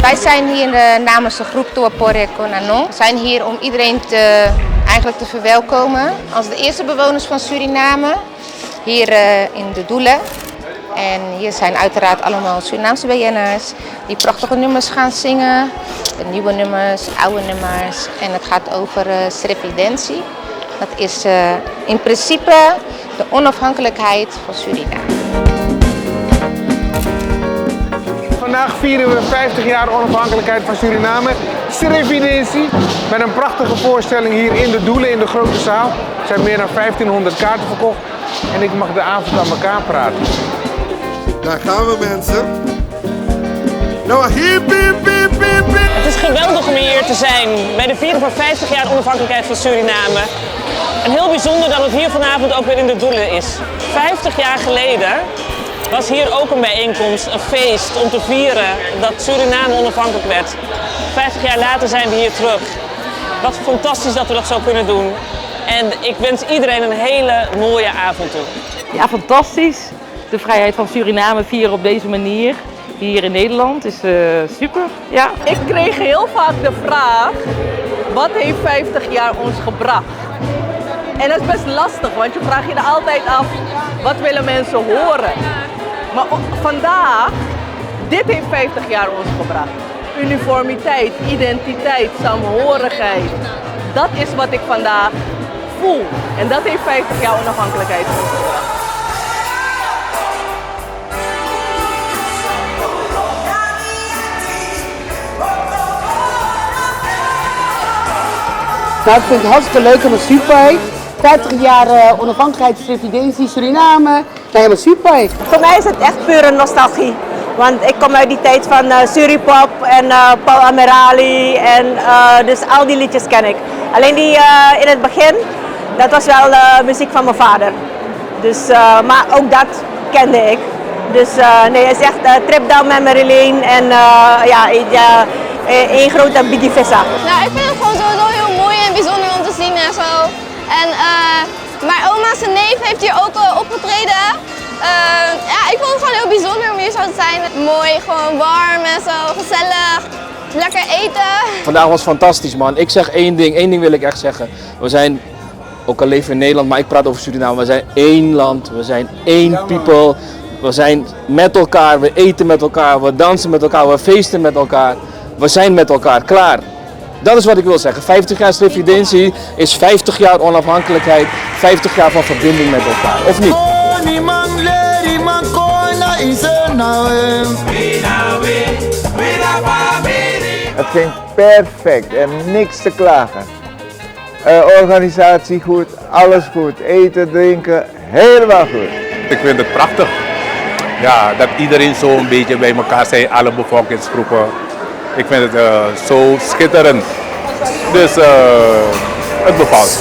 Wij zijn hier namens de groep Tuapore Konanon. We zijn hier om iedereen eigenlijk te verwelkomen als de eerste bewoners van Suriname hier in de Doelen. En hier zijn uiteraard allemaal Surinaamse BN'ers die prachtige nummers gaan zingen. De nieuwe nummers, oude nummers. En het gaat over Srevidentie. Dat is in principe de onafhankelijkheid van Suriname. Vandaag vieren we 50 jaar onafhankelijkheid van Suriname. Srevidentie, met een prachtige voorstelling hier in de Doelen in de grote zaal. Er zijn meer dan 1500 kaarten verkocht en ik mag de avond aan elkaar praten. Daar gaan we, mensen. Nou, hiep, hiep, hiep, hiep, hiep. Het is geweldig om hier te zijn bij de viering van 50 jaar onafhankelijkheid van Suriname. En heel bijzonder dat het hier vanavond ook weer in de Doelen is. 50 jaar geleden was hier ook een bijeenkomst, een feest om te vieren dat Suriname onafhankelijk werd. 50 jaar later zijn we hier terug. Wat fantastisch dat we dat zo kunnen doen. En ik wens iedereen een hele mooie avond toe. Ja, fantastisch. De vrijheid van Suriname vieren op deze manier hier in Nederland is super. Ja. Ik kreeg heel vaak de vraag, wat heeft 50 jaar ons gebracht? En dat is best lastig, want je vraagt je er altijd af, wat willen mensen horen? Maar vandaag, dit heeft 50 jaar ons gebracht. Uniformiteit, identiteit, samenhorigheid. Dat is wat ik vandaag voel. En dat heeft 50 jaar onafhankelijkheid ons gebracht. Nou, ik vind het hartstikke leuk, helemaal super. 50 jaar onafhankelijkheid, Srevidentie, Suriname. Nou, helemaal super. Voor mij is het echt pure nostalgie. Want ik kom uit die tijd van Suripop en Paul Amerali en dus al die liedjes ken ik. Alleen die in het begin, dat was wel muziek van mijn vader. Dus, maar ook dat kende ik. Dus nee, het is echt Trip Down Memory Lane en één grote Biggie Vissa. Nou, ik vind het gewoon sowieso heel mooi en bijzonder om te zien en zo. En mijn oma's neef heeft hier ook opgetreden. Ja, ik vond het gewoon heel bijzonder om hier zo te zijn. Mooi, gewoon warm en zo, gezellig, lekker eten. Vandaag was fantastisch, man. Ik zeg één ding wil ik echt zeggen. We zijn, ook al leven in Nederland, maar ik praat over Suriname. We zijn één land, we zijn één people. We zijn met elkaar, we eten met elkaar, we dansen met elkaar, we feesten met elkaar. We zijn met elkaar klaar. Dat is wat ik wil zeggen. 50 jaar Srevidentie is 50 jaar onafhankelijkheid, 50 jaar van verbinding met elkaar. Of niet? Het ging perfect en niks te klagen. Organisatie goed, alles goed. Eten, drinken, helemaal goed. Ik vind het prachtig. Ja, dat iedereen zo een beetje bij elkaar zijn, alle bevolkingsgroepen. Ik vind het zo schitterend. Dus het bevalt.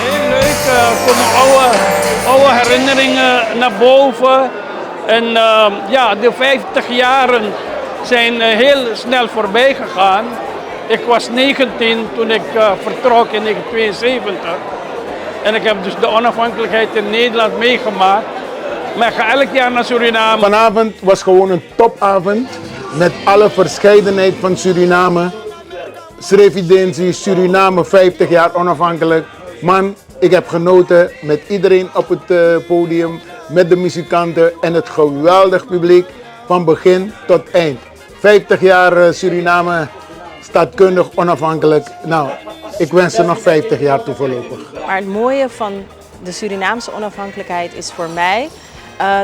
Heel leuk, komen oude herinneringen naar boven. En ja, de 50 jaren zijn heel snel voorbij gegaan. Ik was 19 toen ik vertrok in 1972. En ik heb dus de onafhankelijkheid in Nederland meegemaakt. Maar ik ga elk jaar naar Suriname. Vanavond was gewoon een topavond met alle verscheidenheid van Suriname. Srevidentie, Suriname, 50 jaar onafhankelijk. Man, ik heb genoten met iedereen op het podium, met de muzikanten en het geweldig publiek van begin tot eind. 50 jaar Suriname, staatkundig, onafhankelijk. Nou, ik wens ze nog 50 jaar toe voorlopig. Maar het mooie van de Surinaamse onafhankelijkheid is voor mij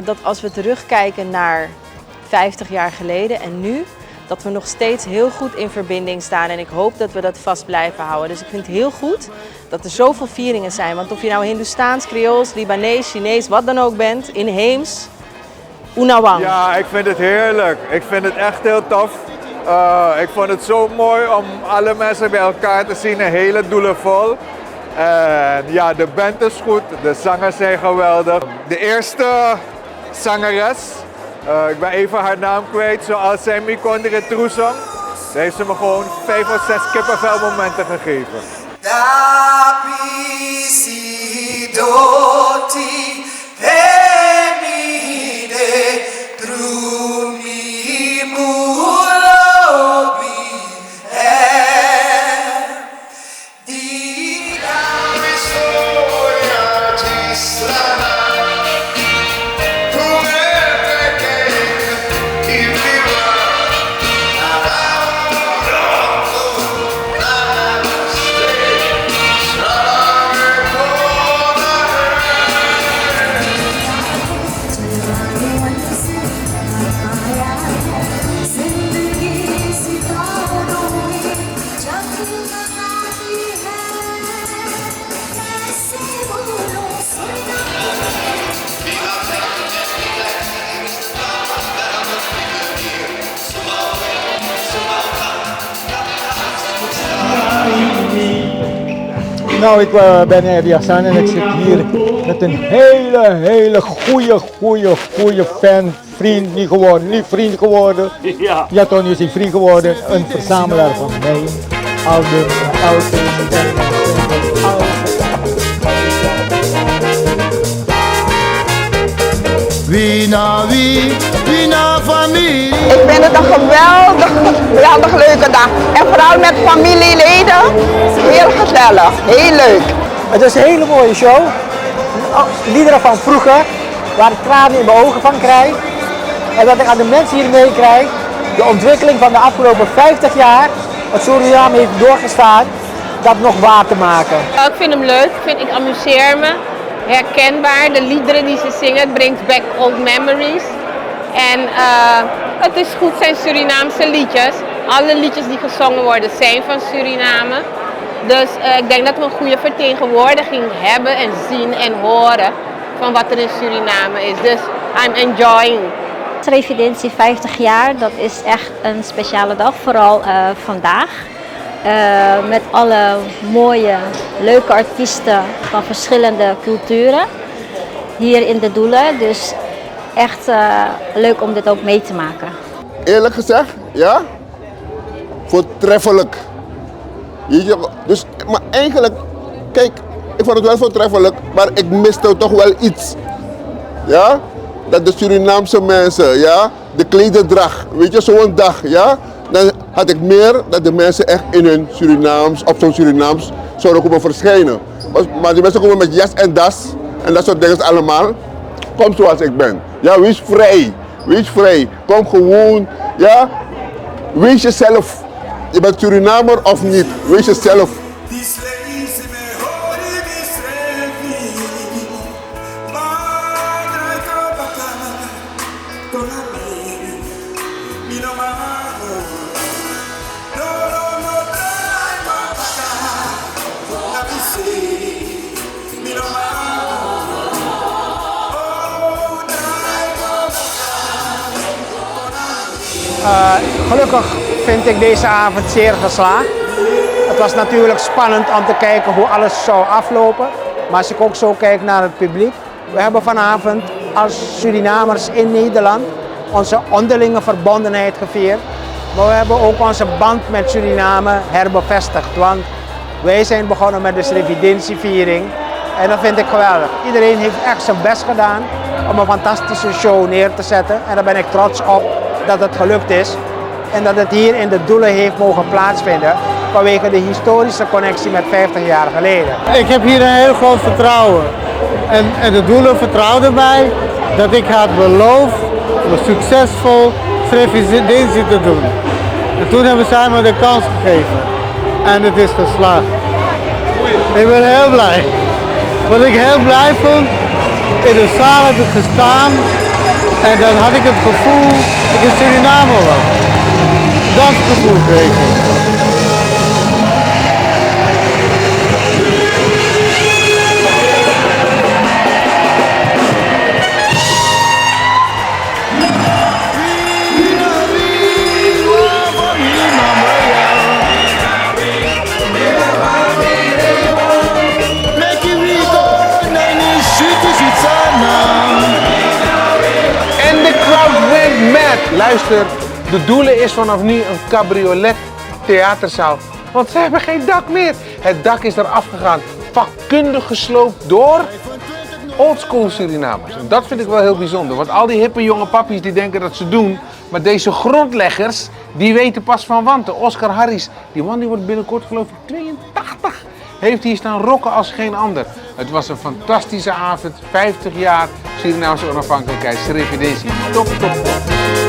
dat als we terugkijken naar 50 jaar geleden en nu, dat we nog steeds heel goed in verbinding staan en ik hoop dat we dat vast blijven houden. Dus ik vind het heel goed dat er zoveel vieringen zijn, want of je nou Hindoestaans, Creools, Libanees, Chinees, wat dan ook bent, inheems, Unawang. Ja, ik vind het heerlijk. Ik vind het echt heel tof. Ik vond het zo mooi om alle mensen bij elkaar te zien, een hele Doelen vol. En ja, de band is goed, de zangers zijn geweldig. De eerste zangeres, ik ben even haar naam kwijt, zoals zij Mikondre Troesong. Daar heeft ze me gewoon 5 of 6 kippenvelmomenten gegeven. Nou, ik ben Erdi Hassan en ik zit hier met een hele goede fan, vriend, niet vriend geworden. Ja, Tony is een vriend geworden, een verzamelaar van mij, albums, Wie na familie. Ik vind het een geweldig leuke dag. En vooral met familieleden, heel gezellig, heel leuk. Het is een hele mooie show. Liederen van vroeger, waar ik tranen in mijn ogen van krijg. En dat ik aan de mensen hier meekrijg, de ontwikkeling van de afgelopen 50 jaar, wat Suriname heeft doorgestaan, dat nog waar te maken. Ik vind hem leuk, ik amuseer me. Herkenbaar, de liederen die ze zingen, het brengt back old memories. En het is goed, zijn Surinaamse liedjes. Alle liedjes die gezongen worden zijn van Suriname. Dus ik denk dat we een goede vertegenwoordiging hebben en zien en horen van wat er in Suriname is. Dus I'm enjoying. Residentie 50 jaar, dat is echt een speciale dag, vooral vandaag. Met alle mooie, leuke artiesten van verschillende culturen hier in de Doelen. Dus echt leuk om dit ook mee te maken. Eerlijk gezegd, ja, voortreffelijk. Dus, maar eigenlijk, kijk, ik vond het wel voortreffelijk, maar ik miste toch wel iets. Ja, dat de Surinaamse mensen, ja, de klederdracht, weet je, zo'n dag, ja. Dan had ik meer dat de mensen echt in hun Surinaams, op zo'n Surinaams, zouden komen verschijnen. Maar die mensen komen met jas en das en dat soort dingen allemaal. Kom zoals ik ben. Ja, wees vrij. Wees vrij. Kom gewoon, ja. Wees jezelf. Je bent Surinamer of niet. Wees jezelf. Gelukkig vind ik deze avond zeer geslaagd. Het was natuurlijk spannend om te kijken hoe alles zou aflopen. Maar als ik ook zo kijk naar het publiek. We hebben vanavond als Surinamers in Nederland onze onderlinge verbondenheid gevierd. Maar we hebben ook onze band met Suriname herbevestigd. Want wij zijn begonnen met de Srevidentieviering. En dat vind ik geweldig. Iedereen heeft echt zijn best gedaan om een fantastische show neer te zetten. En daar ben ik trots op dat het gelukt is. En dat het hier in de Doelen heeft mogen plaatsvinden vanwege de historische connectie met 50 jaar geleden. Ik heb hier een heel groot vertrouwen. En de Doelen vertrouwden mij dat ik had beloofd om succesvol Srevidentieviering te doen. En toen hebben zij me de kans gegeven. En het is geslaagd. Ik ben heel blij. Wat ik heel blij vond, in de zaal heb ik gestaan en dan had ik het gevoel dat ik in Suriname was. Dat gevoel kreeg ik. Luister, de Doelen is vanaf nu een cabriolet theaterzaal. Want ze hebben geen dak meer. Het dak is eraf gegaan. vakkundig gesloopt door oldschool Surinamers. En dat vind ik wel heel bijzonder. Want al die hippe jonge pappies die denken dat ze doen, maar deze grondleggers, die weten pas van wanten. Oscar Harris, die man die wordt binnenkort geloof ik 82, heeft hier staan rocken als geen ander. Het was een fantastische avond, 50 jaar Surinaamse onafhankelijkheid, Srevidensi. Top, top, top.